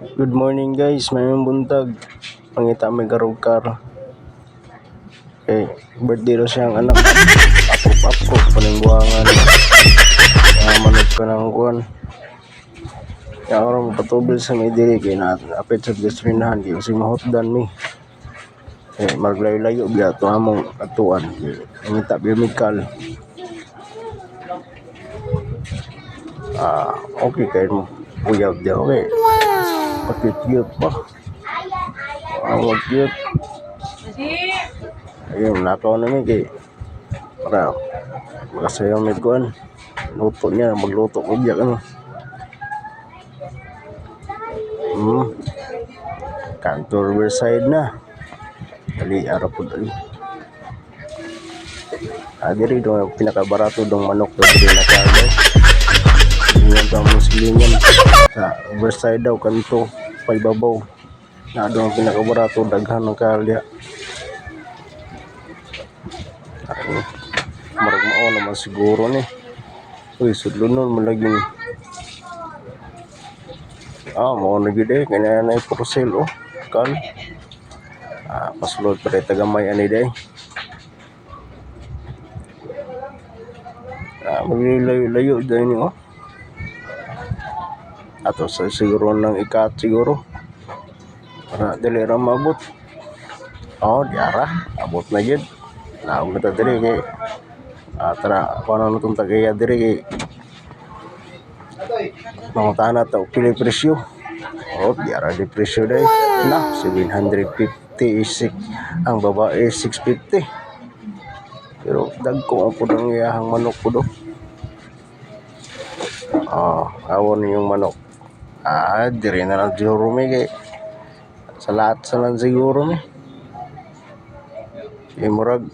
Good morning guys, mayong buntag. Pangita may garog-kar. Okay, birthday daw siyang anak. Apro-apro, paningbuangan. Manod ka ng kuwan. Kaya ako mapatubil sa may diri. Kaya na-apit sa gasolinahan. Kaya kasi mahotdan mi. Maglayo-layo biya ito among atuan. Pangita biyomikal. Okay kayo mo. Uyab diya, okay. Cute pa. Cute. Ayun, nakaw namin kay para makasayaw may kuhan. Luto niya, magluto ko biyak ano. Kanto Riverside na. Dali, arap po dali. Diri doon, pinakabarato dong manok doon diri na kagay. Hindi ang musliman. Sa Riverside daw, kanto, paibabaw. Na doon pinakabarato, daghan ng kalya. Marag mao naman siguro ni. Uy, sudlunon mo lagi. Mao na gid kanya na for sale kal. Pasulod pa rin tagamay ani day. Maglayo-layo dahil niyo. Ato sa siguro ng ikat siguro. Para dali ra mabot. Diara. Abot na gid. Naog na ta diri kay tara paano na itong tagaya diri mga tanah ta pili presyo diara di presyo day na 750 ang babae 650 pero dagko ang pudang iyahang manok pudo awon yung manok diri na lang siguro may kay sa lahat sa lang siguro may murag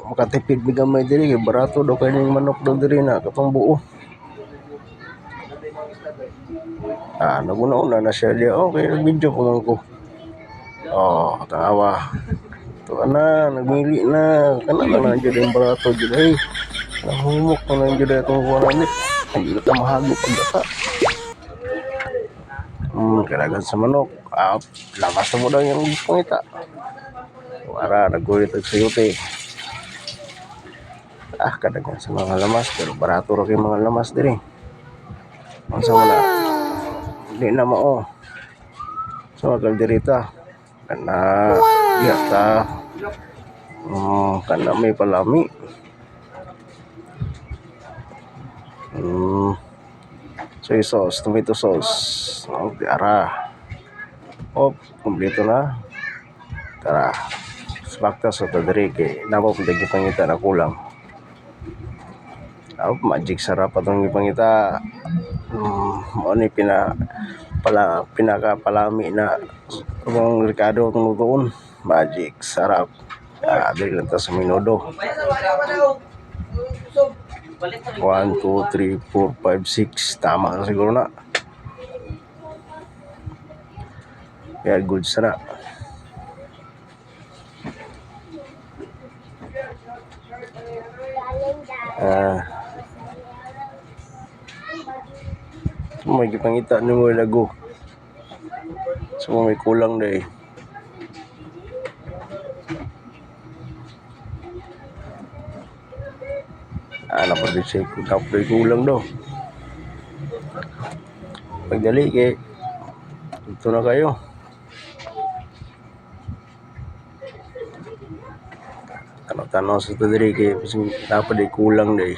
makatipid mi gamay diri kay barato daw kay ning manok daw diri na katong buo. Naguna-una na siya diya. Okay, nag-video ko man ko. Tawa. Ito na, nagmili na. Kana lang nandiyo yung barato dyan. Nahumok na nandiyo dyan itong kuwanamit. Hindi na mahagop ang data. Kailangan sa manok. Lamas na mo daw yung pangita. Wala, nag-ulit ang sayuti. Kadagan sa mga lamas. Pero barato rin yung mga lamas diri. Masa mo na. Hindi na mao. So, kalderita. Kana, yata. Kana may palami. Soy sauce, tomato sauce. Tiara. Kumpleto na. Tara. Smakta sa tadiri kay napapagdagi pangita na kulang. Magic sarap atong ipangita. Ano pinakapalami na ang Ricardo itong lutoon. Magic sarap. Dili lang ta sa minudo. 1, 2, 3, 4, 5, 6 tama na siguro na. Kaya good sana. May gipangita ni mo lago. So may kulang day. Napag-check ko tapos kulang daw. Pagdali kay ito na kayo. Tanaw sa ito diri kay dapat kulang day.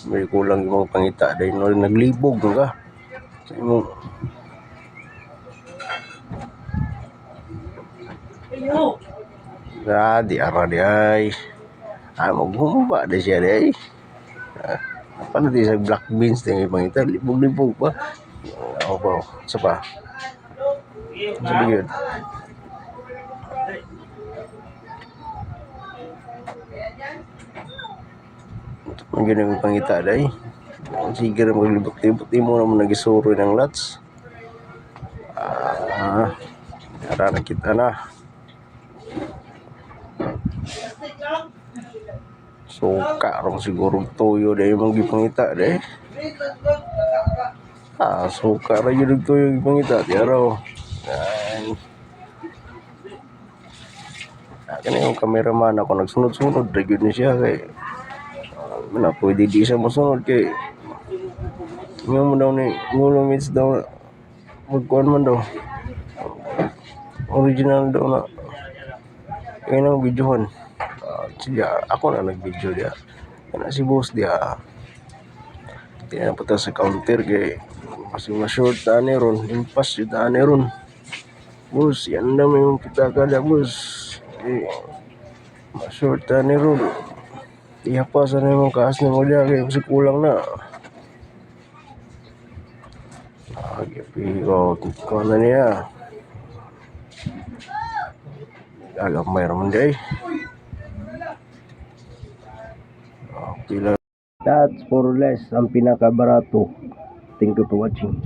May kulang yung mga pangita day. Naglibog ka. Sa imo. Di ara di ay. Maghumaba di siya di ay. Paano di sa black beans din yung pangita? Libog-libog pa. Isa pa. Sabi yun. Ang ganyan yung pangita day. Sige na maglibot-libot mo naman nagisuro ng lots. Tara na kita na. Suka ron siguro toyo day yung magipangita day. Suka ron yung toyo yung pangita. Di araw. Ay, akin yung cameraman ako nagsunod-sunod regular ni siya kay wala pwede di siya masunod kay nga mo daw ni minutes daw magkuhan man daw original daw na kaya nang videohan siya ako na nag-video dia kana si boss dia kaya napunta sa counter kay kasi ma-short tani ron impas yung tani ron boss yan na may kita ka dia boss ma-short tani ron ihapasan na yung kaas na mo dia kaya kasi kulang na pero kung ano niya gagamay naman di ay okay lang that's for less ang pinakabarato. Thank you for watching.